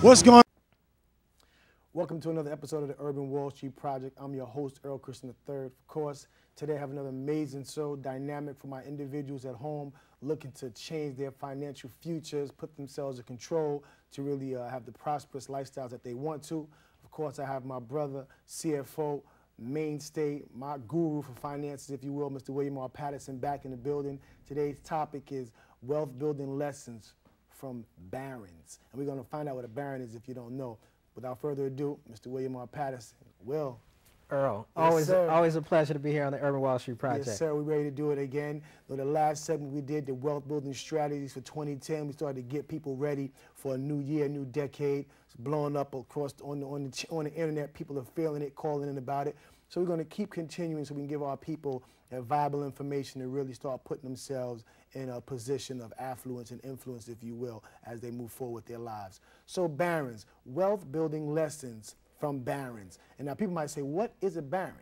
What's going on? Welcome to another episode of the Urban Wall Street Project. I'm your host, Earl Christian III. Of course, today I have another amazing show, dynamic for my individuals at home looking to change their financial futures, put themselves in control to really have the prosperous lifestyles that they want to. Of course, I have my brother, CFO, mainstay, my guru for finances, if you will, Mr. William R. Patterson, back in the building. Today's topic is wealth building lessons from barons. And we're going to find out what a baron is if you don't know. Without further ado, Mr. William R. Patterson. Will. Earl, Yes, always a pleasure to be here on the Urban Wall Street Project. Yes, sir. We're ready to do it again. So the last segment we did, the wealth building strategies for 2010. We started to get people ready for a new year, new decade. It's blowing up across on the internet. People are feeling it, calling in about it. So we're going to keep continuing so we can give our people viable information to really start putting themselves in a position of affluence and influence, if you will, as they move forward with their lives. So barons, wealth building lessons from barons. And now people might say, what is a baron?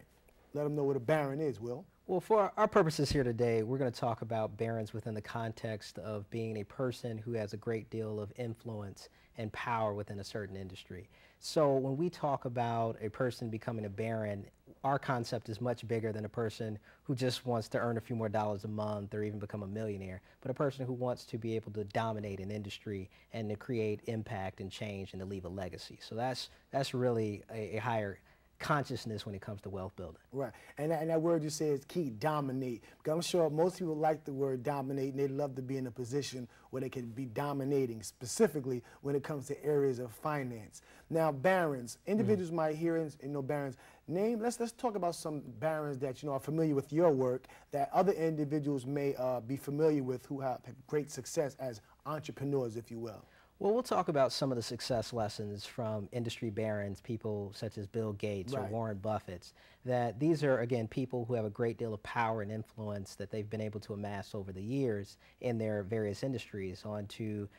Let them know what a baron is, Will. Well, for our purposes here today, we're going to talk about barons within the context of being a person who has a great deal of influence and power within a certain industry. So when we talk about a person becoming a baron, our concept is much bigger than a person who just wants to earn a few more dollars a month or even become a millionaire, but a person who wants to be able to dominate an industry and to create impact and change and to leave a legacy. So that's really a higher consciousness when it comes to wealth building. Right, and that word you say is key, dominate. Because I'm sure most people like the word dominate and they love to be in a position where they can be dominating, specifically when it comes to areas of finance. Now, barons, individuals might hear, barons. Let's talk about some barons that are familiar with your work that other individuals may be familiar with who have great success as entrepreneurs, if you will. Well, we'll talk about some of the success lessons from industry barons, people such as Bill Gates or Warren Buffett, that these are, again, people who have a great deal of power and influence that they've been able to amass over the years in their various industries, on to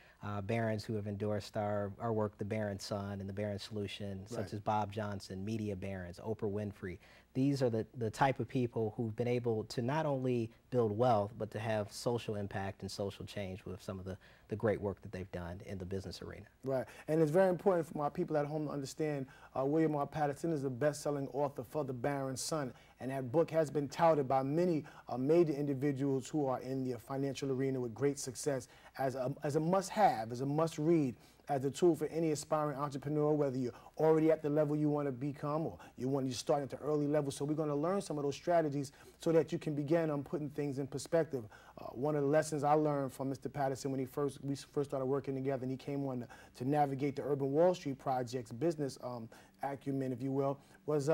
barons who have endorsed our work, the Baron Sun and the Baron Solution, such as Bob Johnson, media barons, Oprah Winfrey. These are the type of people who've been able to not only build wealth, but to have social impact and social change with some of the great work that they've done in the business arena. Right, and it's very important for my people at home to understand William R. Patterson is the best-selling author for the Baron Sun, and that book has been touted by many major individuals who are in the financial arena with great success as a must-have, as a must-read, as a tool for any aspiring entrepreneur, whether you're already at the level you want to become or you're starting at the early level. So we're going to learn some of those strategies so that you can begin on putting things in perspective. One of the lessons I learned from Mr. Patterson when we first started working together, and he came on to navigate the Urban Wall Street Project's business acumen, if you will, was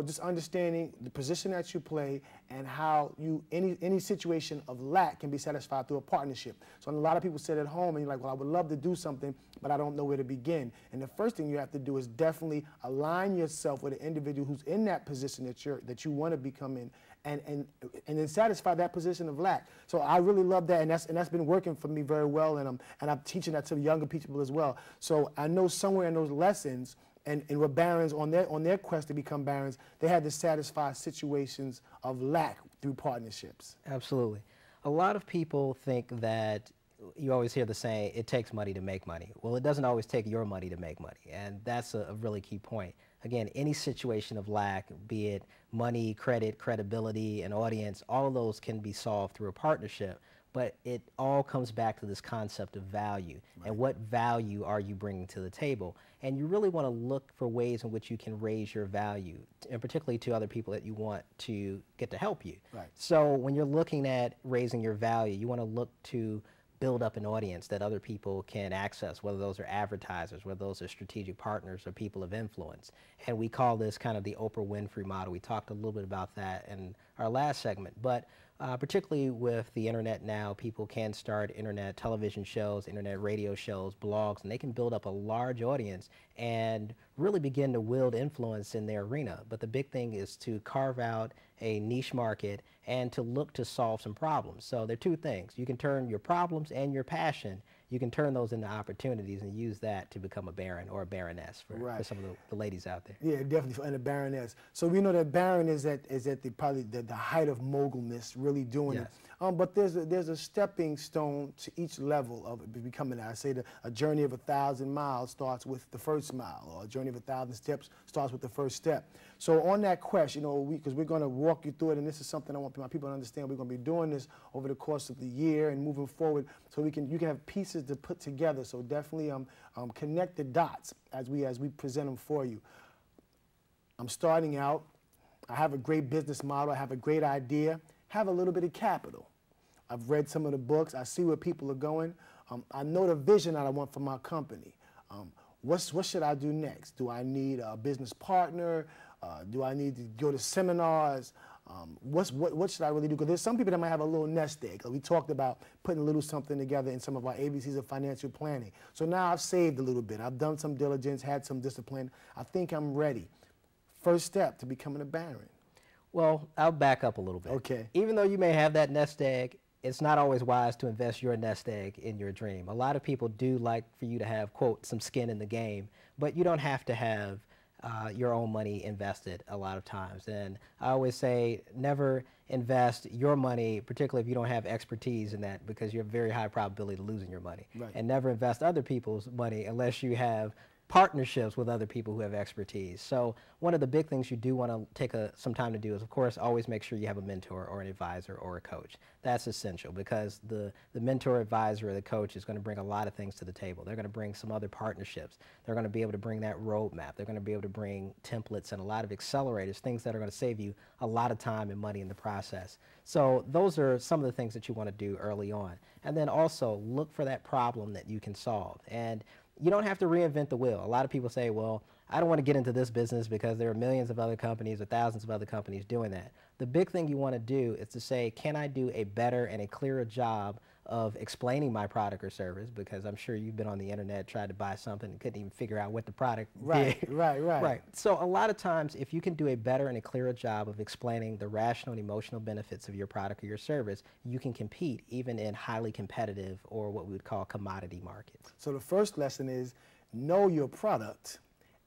just understanding the position that you play and how any situation of lack can be satisfied through a partnership. So a lot of people sit at home and you're like, well, I would love to do something, but I don't know where to begin. And the first thing you have to do is definitely align yourself with an individual who's in that position that you want to become in, and then satisfy that position of lack. So I really love that, and that's been working for me very well, and I'm teaching that to the younger people as well. So I know somewhere in those lessons, and with barons on their quest to become barons, they had to satisfy situations of lack through partnerships. Absolutely. A lot of people think that, you always hear the saying, it takes money to make money. Well, it doesn't always take your money to make money, and that's a really key point. Again, any situation of lack, be it money, credit, credibility, and audience, all of those can be solved through a partnership. But it all comes back to this concept of value, and what value are you bringing to the table? And you really want to look for ways in which you can raise your value, and particularly to other people that you want to get to help you. Right. So when you're looking at raising your value, you want to look to build up an audience that other people can access, whether those are advertisers, whether those are strategic partners or people of influence. And we call this kind of the Oprah Winfrey model. We talked a little bit about that in our last segment, but particularly with the internet now, people can start internet television shows, internet radio shows, blogs, and they can build up a large audience and really begin to wield influence in their arena. But the big thing is to carve out a niche market and to look to solve some problems. So there are two things. You can turn your problems and your passion, you can turn those into opportunities and use that to become a baron or a baroness for some of the ladies out there. Yeah, definitely, and a baroness. So we know that baron is at probably the height of mogulness, really doing it. But there's a stepping stone to each level of becoming that. I say that a journey of 1,000 miles starts with the first mile, or a journey of 1,000 steps starts with the first step. So on that quest, you know, because we're going to walk you through it, and this is something I want my people to understand. We're going to be doing this over the course of the year and moving forward, so you can have pieces to put together. So definitely connect the dots as we present them for you. I'm starting out. I have a great business model. I have a great idea. Have a little bit of capital. I've read some of the books. I see where people are going. I know the vision that I want for my company. What should I do next? Do I need a business partner? Do I need to go to seminars? What should I really do? Because there's some people that might have a little nest egg. We talked about putting a little something together in some of our ABCs of financial planning. So now I've saved a little bit. I've done some diligence, had some discipline. I think I'm ready. First step to becoming a baron. Well, I'll back up a little bit. Okay. Even though you may have that nest egg, it's not always wise to invest your nest egg in your dream. A lot of people do like for you to have, quote, some skin in the game, but you don't have to have your own money invested a lot of times. And I always say never invest your money, particularly if you don't have expertise in that, because you have very high probability of losing your money. Right. And never invest other people's money unless you have partnerships with other people who have expertise. So one of the big things you do want to take some time to do is, of course, always make sure you have a mentor or an advisor or a coach. That's essential, because the mentor, advisor, or the coach is going to bring a lot of things to the table. They're going to bring some other partnerships. They're going to be able to bring that roadmap. They're going to be able to bring templates and a lot of accelerators, things that are going to save you a lot of time and money in the process. So those are some of the things that you want to do early on. And then also look for that problem that you can solve. And you don't have to reinvent the wheel. A lot of people say, well, I don't want to get into this business because there are millions of other companies or thousands of other companies doing that. The big thing you want to do is to say, can I do a better and a clearer job of explaining my product or service? Because I'm sure you've been on the internet, tried to buy something and couldn't even figure out what the product did. Right. So a lot of times, if you can do a better and a clearer job of explaining the rational and emotional benefits of your product or your service, you can compete even in highly competitive or what we would call commodity markets. So the first lesson is know your product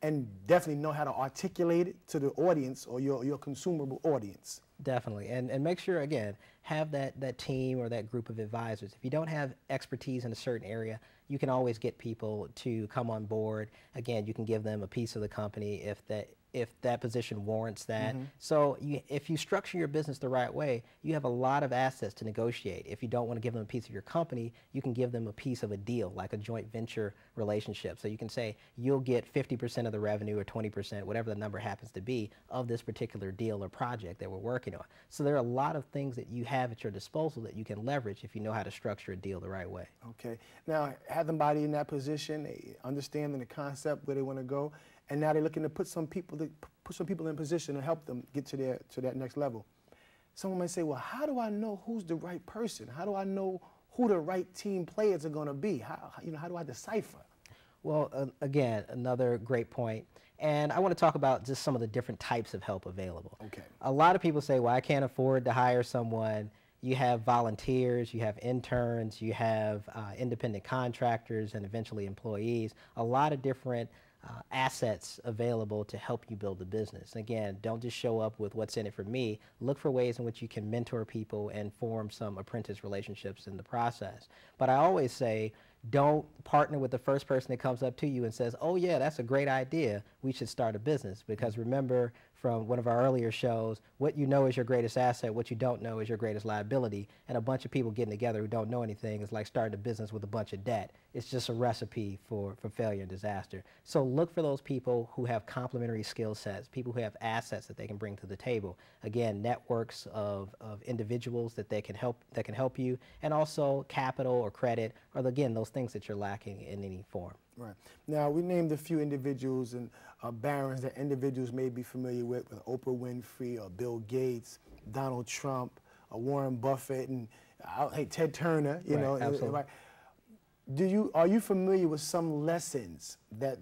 and definitely know how to articulate it to the audience or your consumable audience. Definitely, and make sure, again, have that team or that group of advisors. If you don't have expertise in a certain area, you can always get people to come on board. Again, you can give them a piece of the company if that position warrants that. Mm-hmm. So if you structure your business the right way, you have a lot of assets to negotiate. If you don't want to give them a piece of your company, you can give them a piece of a deal, like a joint venture relationship. So you can say, you'll get 50% of the revenue or 20%, whatever the number happens to be, of this particular deal or project that we're working on. So there are a lot of things that you have at your disposal that you can leverage if you know how to structure a deal the right way. Okay. Now, have somebody in that position, they understanding the concept, where they want to go, and now they're looking to put some people in position to help them get to that next level. Someone might say, well, how do I know who's the right person? How do I know who the right team players are going to be? How do I decipher? Well, again, another great point. And I want to talk about just some of the different types of help available. Okay. A lot of people say, well, I can't afford to hire someone. You have volunteers, you have interns, you have independent contractors, and eventually employees. A lot of different assets available to help you build a business. And again, don't just show up with what's in it for me. Look for ways in which you can mentor people and form some apprentice relationships in the process. But I always say, don't partner with the first person that comes up to you and says, oh yeah, that's a great idea, we should start a business. Because remember from one of our earlier shows, what you know is your greatest asset, what you don't know is your greatest liability. And a bunch of people getting together who don't know anything is like starting a business with a bunch of debt. It's just a recipe for failure and disaster. So look for those people who have complementary skill sets, people who have assets that they can bring to the table. Again, networks of individuals that can help you, and also capital or credit, or again, those things that you're lacking in any form. Right. Now, we named a few individuals and barons that individuals may be familiar with Oprah Winfrey, or Bill Gates, Donald Trump, Warren Buffett, and Ted Turner. You know, absolutely. Right. Are you familiar with some lessons that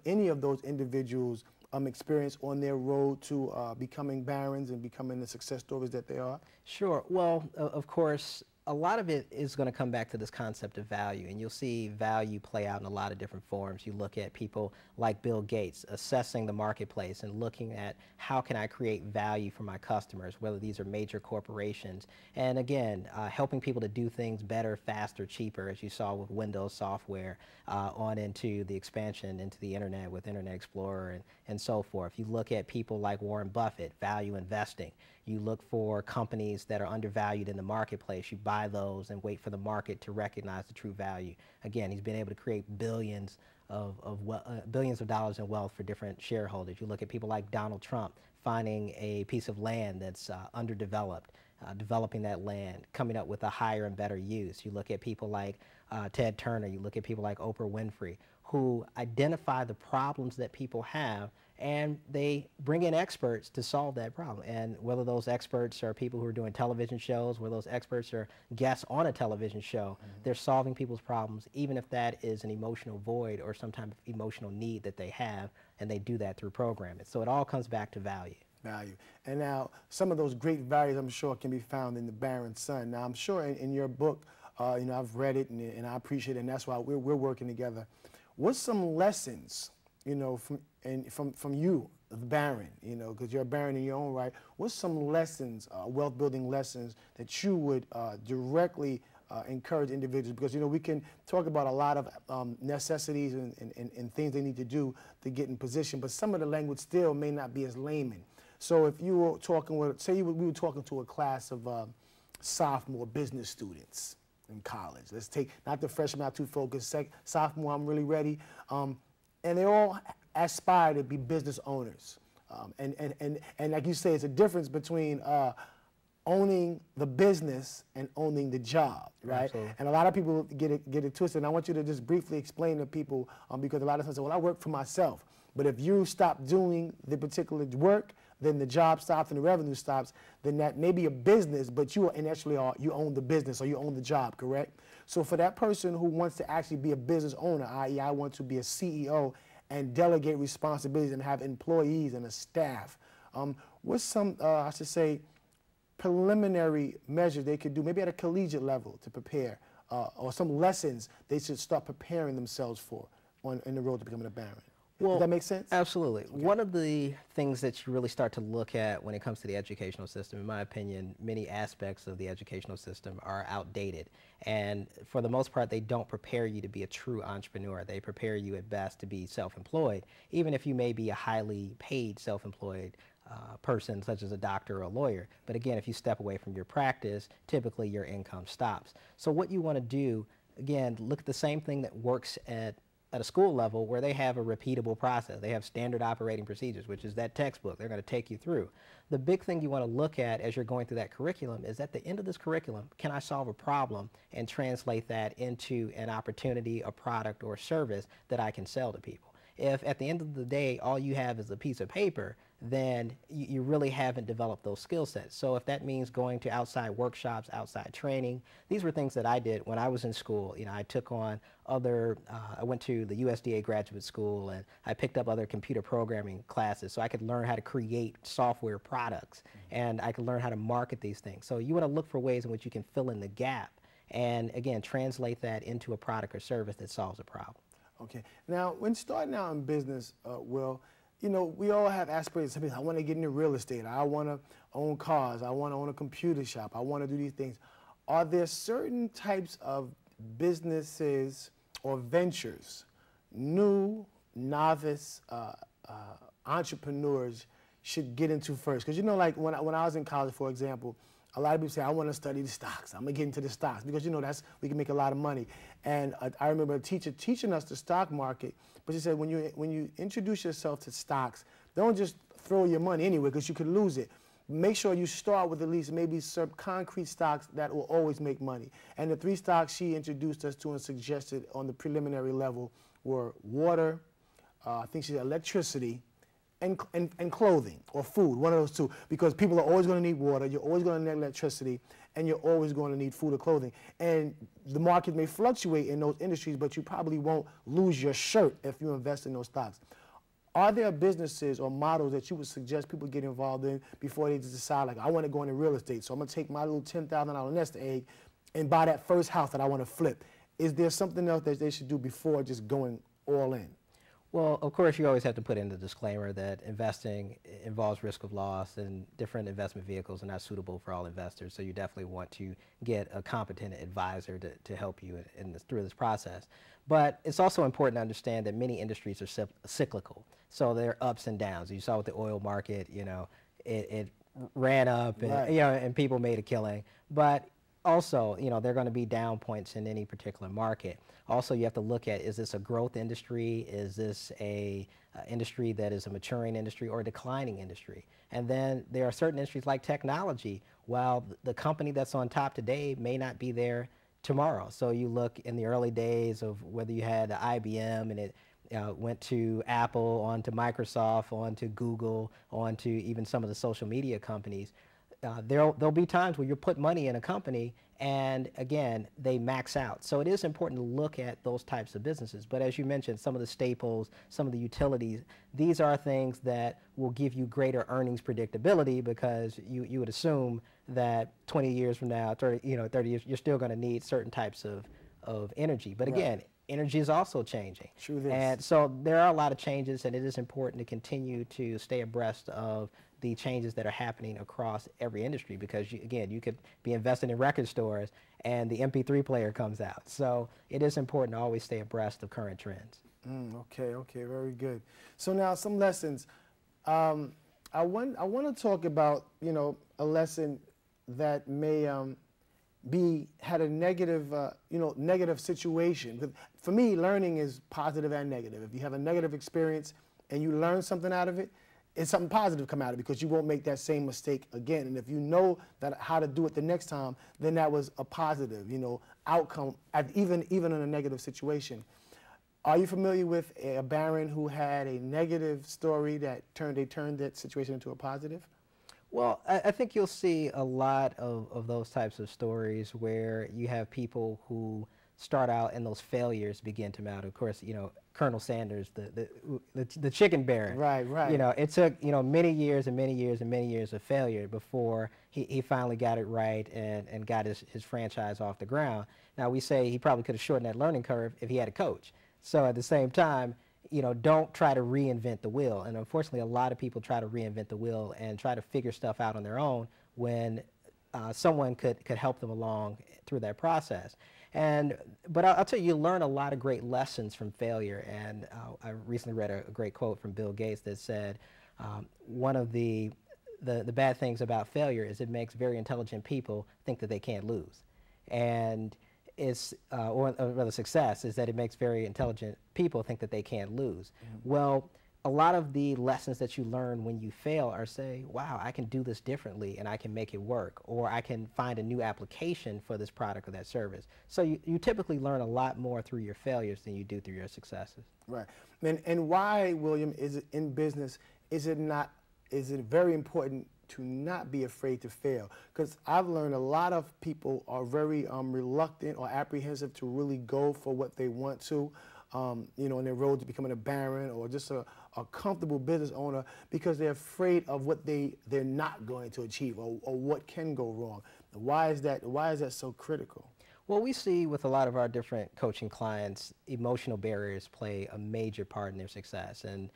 any of those individuals experienced on their road to becoming barons and becoming the success stories that they are? Sure. Well, of course, a lot of it is going to come back to this concept of value, and you'll see value play out in a lot of different forms. You look at people like Bill Gates assessing the marketplace and looking at how can I create value for my customers, whether these are major corporations, and again, helping people to do things better, faster, cheaper, as you saw with Windows software, on into the expansion into the internet with Internet Explorer and so forth. You look at people like Warren Buffett, value investing. You look for companies that are undervalued in the marketplace. You buy those and wait for the market to recognize the true value. Again, he's been able to create billions of dollars in wealth for different shareholders. You look at people like Donald Trump finding a piece of land that's underdeveloped, developing that land, coming up with a higher and better use. You look at people like Ted Turner. You look at people like Oprah Winfrey, who identify the problems that people have, and they bring in experts to solve that problem. And whether those experts are people who are doing television shows, whether those experts are guests on a television show, they're solving people's problems, even if that is an emotional void or some type of emotional need that they have, and they do that through programming. So it all comes back to value. Value. And now, some of those great values, I'm sure, can be found in The Baron's Son. Now, I'm sure in your book, you know, I've read it and I appreciate it, and that's why we're working together. What's some lessons, you know, from you, the Baron, you know, because you're a Baron in your own right, what's some lessons, wealth building lessons that you would directly encourage individuals? Because, you know, we can talk about a lot of necessities and things they need to do to get in position, but some of the language still may not be as layman. So if you were talking with, say we were talking to a class of sophomore business students in college. Let's take, not the freshman, not too focused, sophomore, I'm really ready. And they all aspire to be business owners. And like you say, it's a difference between owning the business and owning the job, right? Absolutely. And a lot of people get it twisted. And I want you to just briefly explain to people, because a lot of times say, well, I work for myself. But if you stop doing the particular work, then the job stops and the revenue stops, then that may be a business, but you you own the business or you own the job, correct? So for that person who wants to actually be a business owner, i.e. I want to be a CEO and delegate responsibilities and have employees and a staff, what's some, I should say, preliminary measures they could do, maybe at a collegiate level to prepare, or some lessons they should start preparing themselves for in the road to becoming a Baron? Well, does that make sense? Absolutely. Okay. One of the things that you really start to look at when it comes to the educational system, in my opinion, many aspects of the educational system are outdated. And for the most part, they don't prepare you to be a true entrepreneur. They prepare you at best to be self-employed, even if you may be a highly paid self-employed person, such as a doctor or a lawyer. But again, if you step away from your practice, typically your income stops. So what you want to do, again, look at the same thing that works at a school level, where they have a repeatable process. They have standard operating procedures, which is that textbook they're going to take you through. The big thing you want to look at as you're going through that curriculum is, at the end of this curriculum, can I solve a problem and translate that into an opportunity, a product, or a service that I can sell to people? If at the end of the day all you have is a piece of paper, then you really haven't developed those skill sets. So if that means going to outside workshops, outside training, these were things that I did when I was in school. You know, I took on other, I went to the USDA graduate school, and I picked up other computer programming classes so I could learn how to create software products, and I could learn how to market these things. So you want to look for ways in which you can fill in the gap and, again, translate that into a product or service that solves a problem. Okay. Now, when starting out in business, Will, you know, we all have aspirations. I want to get into real estate. I want to own cars. I want to own a computer shop. I want to do these things. Are there certain types of businesses or ventures, new, novice entrepreneurs should get into first? Because, you know, like when I was in college, for example, a lot of people say, I want to study the stocks. I'm going to get into the stocks because, you know, we can make a lot of money. And I remember a teacher teaching us the stock market, but she said, when you introduce yourself to stocks, don't just throw your money anywhere because you could lose it. Make sure you start with at least maybe some concrete stocks that will always make money. And the 3 stocks she introduced us to and suggested on the preliminary level were water, I think she said electricity, and clothing or food, one of those 2, because people are always going to need water, you're always going to need electricity, and you're always going to need food or clothing. And the market may fluctuate in those industries, but you probably won't lose your shirt if you invest in those stocks. Are there businesses or models that you would suggest people get involved in before they just decide, like, I want to go into real estate, so I'm going to take my little $10,000 nest egg and buy that first house that I want to flip, is there something else that they should do before just going all in? Well, of course, you always have to put in the disclaimer that investing involves risk of loss, and different investment vehicles are not suitable for all investors. So you definitely want to get a competent advisor to help you through this process. But it's also important to understand that many industries are cyclical. So there are ups and downs. You saw with the oil market, it ran up, and, Right. and people made a killing. But also, there are going to be down points in any particular market. Also, you have to look at, is this a growth industry? Is this a industry that is a maturing industry or a declining industry? And then there are certain industries like technology. While the company that's on top today may not be there tomorrow. So you look in the early days of whether you had IBM and it went to Apple, on to Microsoft, on to Google, on to even some of the social media companies. There'll be times where you put money in a company and again, they max out. So it is important to look at those types of businesses. But as you mentioned, some of the staples, some of the utilities, these are things that will give you greater earnings predictability, because you would assume that 20 years from now, 30 years, you're still going to need certain types of energy. But again, right. Energy is also changing. True this. And so there are a lot of changes, and it is important to continue to stay abreast of the changes that are happening across every industry, because you could be investing in record stores and the MP3 player comes out. So it is important to always stay abreast of current trends. Okay, very good. So now some lessons. I want to talk about, a lesson that may had a negative, negative situation. For me, learning is positive and negative. If you have a negative experience and you learn something out of it, it's something positive come out of it, because you won't make that same mistake again. And if you know how to do it the next time, then that was a positive, outcome, even in a negative situation. Are you familiar with a baron who had a negative story that turned that situation into a positive? Well, I think you'll see a lot of those types of stories where you have people who start out and those failures begin to mount. Of course, Colonel Sanders, the chicken baron. Right. It took, many years and many years and many years of failure before he finally got it right and got his franchise off the ground. Now, we say he probably could have shortened that learning curve if he had a coach. So at the same time, don't try to reinvent the wheel. And unfortunately, a lot of people try to reinvent the wheel and try to figure stuff out on their own when someone could help them along through that process. But I'll tell you learn a lot of great lessons from failure. And I recently read a great quote from Bill Gates that said, one of the bad things about failure is it makes very intelligent people think that they can't lose. And or rather success is that it makes very intelligent people think that they can't lose. Mm-hmm. Well, a lot of the lessons that you learn when you fail are say, wow, I can do this differently and I can make it work, or I can find a new application for this product or that service. So you typically learn a lot more through your failures than you do through your successes. Right. And why, William, is it in business, is it very important to not be afraid to fail? Because I've learned a lot of people are very reluctant or apprehensive to really go for what they want to, on their road to becoming a baron or just a comfortable business owner, because they're afraid of what they're not going to achieve, or what can go wrong. Why is that so critical? Well, we see with a lot of our different coaching clients, emotional barriers play a major part in their success. And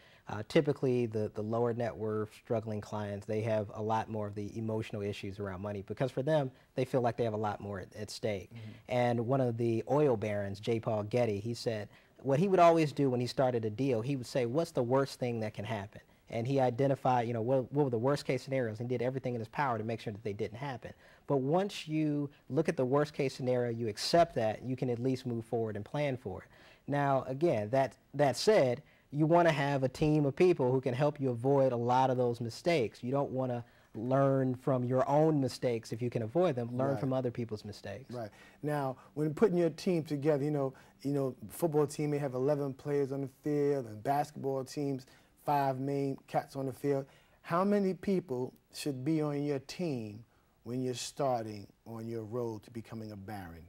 typically the lower net worth struggling clients, they have a lot more of the emotional issues around money, because for them, they feel like they have a lot more at stake. Mm-hmm. And one of the oil barons, J. Paul Getty, he said what he would always do when he started a deal, he would say, what's the worst thing that can happen? And he identified, what were the worst case scenarios, and did everything in his power to make sure that they didn't happen. But once you look at the worst case scenario, you accept that, you can at least move forward and plan for it. Now, again, that said, you want to have a team of people who can help you avoid a lot of those mistakes. You don't want to learn from your own mistakes if you can avoid them. Learn from other people's mistakes. Right. Now, when putting your team together, football team may have 11 players on the field, and basketball teams, 5 main cats on the field. How many people should be on your team when you're starting on your road to becoming a baron?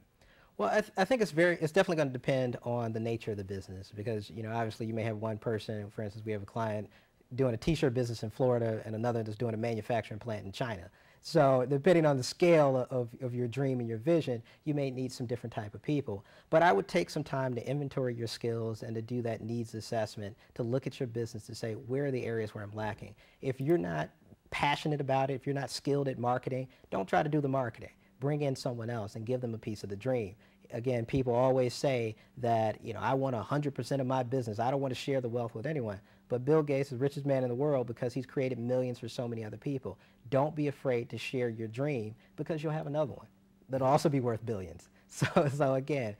Well, I think it's definitely going to depend on the nature of the business, because, obviously you may have one person, for instance, we have a client doing a t-shirt business in Florida and another that's doing a manufacturing plant in China. So depending on the scale of your dream and your vision, you may need some different type of people. But I would take some time to inventory your skills and to do that needs assessment, to look at your business to say, where are the areas where I'm lacking? If you're not passionate about it, if you're not skilled at marketing, don't try to do the marketing. Bring in someone else and give them a piece of the dream. Again, people always say that, I want 100% of my business. I don't want to share the wealth with anyone. But Bill Gates is the richest man in the world because he's created millions for so many other people. Don't be afraid to share your dream because you'll have another one that'll also be worth billions. So again,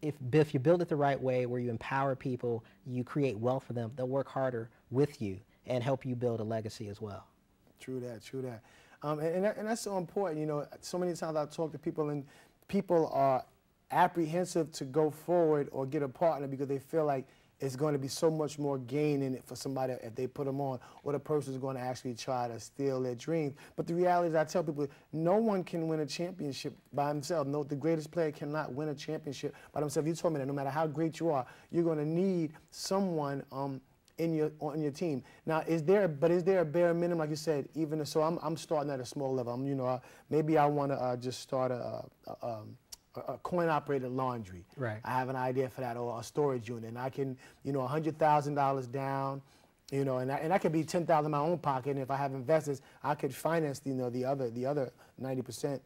if you build it the right way where you empower people, you create wealth for them, they'll work harder with you and help you build a legacy as well. True that, true that. And that's so important. So many times I talk to people and people are apprehensive to go forward or get a partner because they feel like it's going to be so much more gain in it for somebody if they put them on, or the person is going to actually try to steal their dreams. But the reality is, I tell people, no one can win a championship by himself. No, the greatest player cannot win a championship by themselves. You told me that no matter how great you are, you're going to need someone on your team. Now, is there a bare minimum, like you said? Even so, I'm starting at a small level. Maybe I want to just start a coin-operated laundry. Right. I have an idea for that, or a storage unit, and I can, $100,000 down, and I could be $10,000 in my own pocket, and if I have investors, I could finance, the other 90%.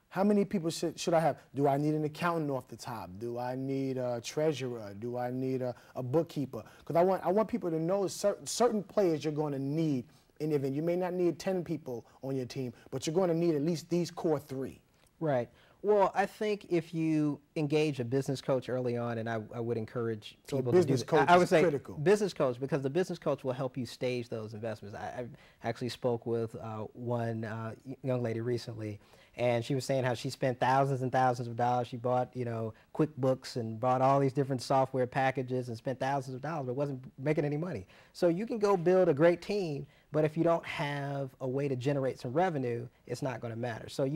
How many people should I have? Do I need an accountant off the top? Do I need a treasurer? Do I need a bookkeeper? Because I want people to know certain players you're going to need in the event. You may not need 10 people on your team, but you're going to need at least these core 3. Right. Well, I think if you engage a business coach early on, and I would encourage people to do that. I would say critical. Business coach, because the business coach will help you stage those investments. I actually spoke with one young lady recently, and she was saying how she spent thousands and thousands of dollars. She bought, QuickBooks and bought all these different software packages and spent thousands of dollars, but wasn't making any money. So you can go build a great team, but if you don't have a way to generate some revenue, it's not going to matter. So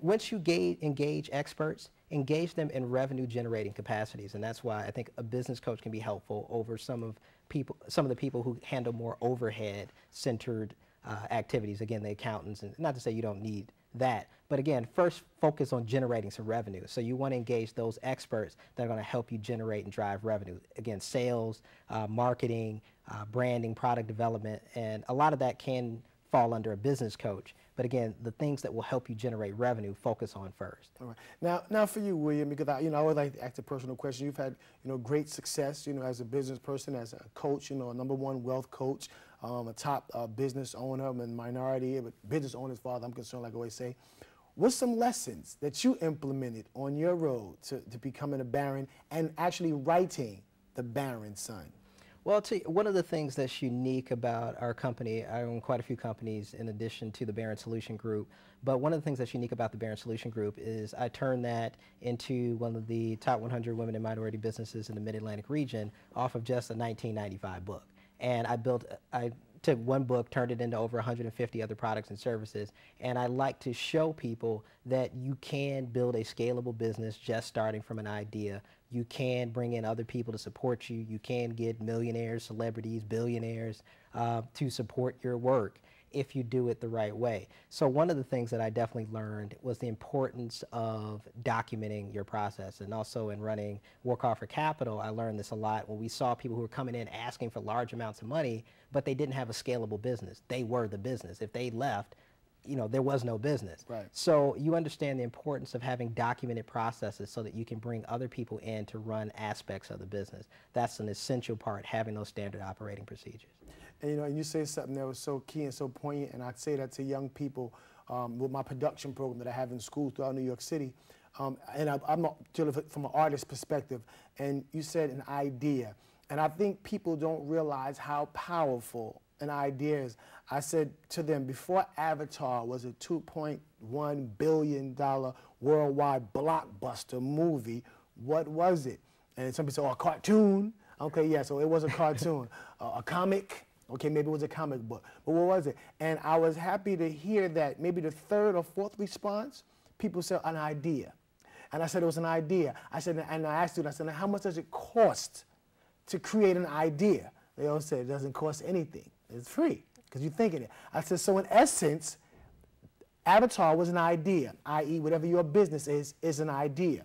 once you engage experts, engage them in revenue generating capacities, and that's why I think a business coach can be helpful over some of the people who handle more overhead centered activities. Again, the accountants, and not to say you don't need that, but again, first focus on generating some revenue. So you want to engage those experts that are going to help you generate and drive revenue. Again, sales, marketing, branding, product development, and a lot of that can fall under a business coach. But again, the things that will help you generate revenue, focus on first. All right. Now for you, William, because I always like to ask a personal question. You've had, great success, as a business person, as a coach, a #1 wealth coach, a top business owner, a minority, but business owner as far as I'm concerned, like I always say. What's some lessons that you implemented on your road to becoming a Baron and actually writing The Baron Son? Well, I'll tell you, one of the things that's unique about our company, I own quite a few companies in addition to the Baron Solution Group, but one of the things that's unique about the Baron Solution Group is I turned that into one of the top 100 women and minority businesses in the Mid-Atlantic region off of just a 1995 book. And I took one book, turned it into over 150 other products and services, and I like to show people that you can build a scalable business just starting from an idea. You can bring in other people to support you. You can get millionaires, celebrities, billionaires to support your work if you do it the right way. So one of the things that I definitely learned was the importance of documenting your process. And also in running Work Hard for Capital, I learned this a lot when we saw people who were coming in asking for large amounts of money, but they didn't have a scalable business. They were the business. If they left, there was no business. Right. So you understand the importance of having documented processes so that you can bring other people in to run aspects of the business. That's an essential part, having those standard operating procedures. And you say something that was so key and so poignant, and I say that to young people with my production program that I have in schools throughout New York City. And I'm dealing from an artist perspective, and you said an idea. And I think people don't realize how powerful an idea is. I said to them, before Avatar was a $2.1 billion worldwide blockbuster movie, what was it? And some people say, oh, a cartoon. Okay, yeah, so it was a cartoon. A comic. Okay, maybe it was a comic book. But what was it? And I was happy to hear that maybe the third or fourth response, people said an idea. And I said it was an idea. And I asked them, I said, how much does it cost to create an idea? They all said it doesn't cost anything. It's free, because you're thinking it. I said, so in essence, Avatar was an idea, i.e. whatever your business is an idea.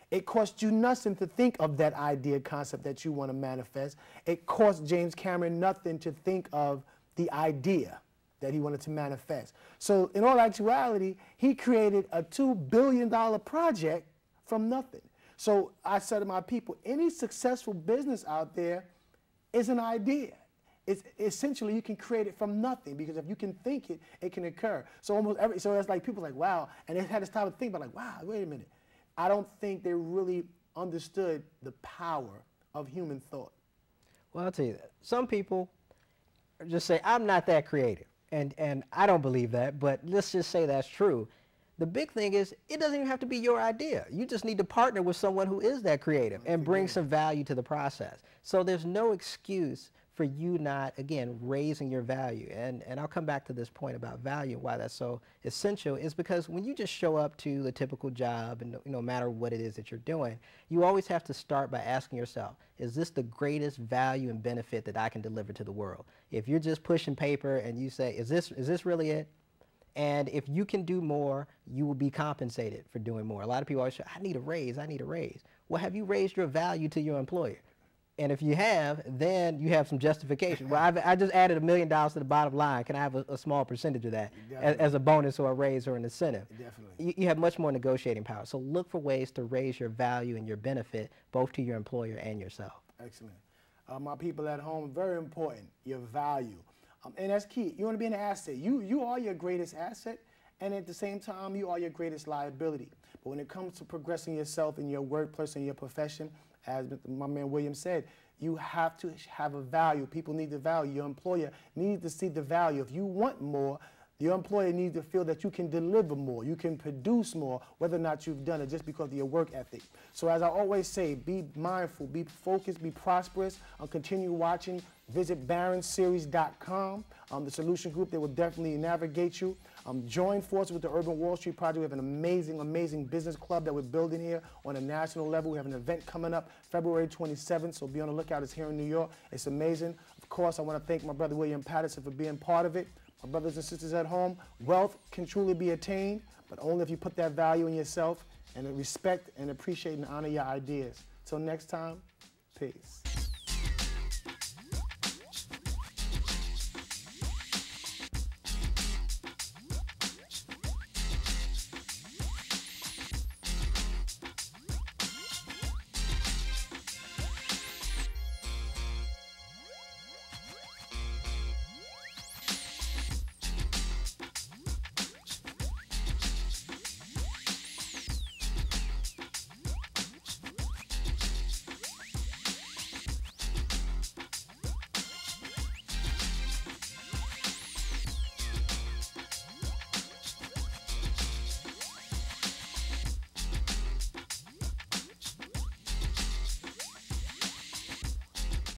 It costs you nothing to think of that idea concept that you want to manifest. It cost James Cameron nothing to think of the idea that he wanted to manifest. So in all actuality, he created a $2 billion project from nothing. So I said to my people, any successful business out there is an idea. It's essentially you can create it from nothing, because if you can think it, it can occur. So so it's like people like, wow, and they had to stop and think about like, wow, wait a minute. I don't think they really understood the power of human thought. Well, I'll tell you that. Some people just say, I'm not that creative. And I don't believe that, but let's just say that's true. The big thing is, it doesn't even have to be your idea. You just need to partner with someone who is that creative and bring some value to the process. So there's no excuse for you not, again, raising your value. And I'll come back to this point about value, why that's so essential, is because when you just show up to the typical job, and no matter what it is that you're doing, you always have to start by asking yourself, is this the greatest value and benefit that I can deliver to the world? If you're just pushing paper and you say, is this really it? And if you can do more, you will be compensated for doing more. A lot of people always say, I need a raise, I need a raise. Well, have you raised your value to your employer? And if you have, then you have some justification. Well, I just added $1 million to the bottom line. Can I have a small percentage of that as a bonus or a raise or an incentive? Definitely. You have much more negotiating power. So look for ways to raise your value and your benefit, both to your employer and yourself. Excellent. My people at home, very important, your value. And that's key. You want to be an asset. You are your greatest asset, and at the same time, you are your greatest liability. But when it comes to progressing yourself in your workplace and your profession, as my man William said, you have to have a value. People need the value. Your employer needs to see the value. If you want more, your employer needs to feel that you can deliver more, you can produce more, whether or not you've done it, just because of your work ethic. So as I always say, be mindful, be focused, be prosperous. Continue watching. Visit baronseries.com. The Solution Group, they will definitely navigate you. Join forces with the Urban Wall Street Project. We have an amazing, amazing business club that we're building here on a national level. We have an event coming up February 27th, so be on the lookout. It's here in New York. It's amazing. Of course, I want to thank my brother William Patterson for being part of it. My brothers and sisters at home, wealth can truly be attained, but only if you put that value in yourself and respect and appreciate and honor your ideas. Till next time, peace.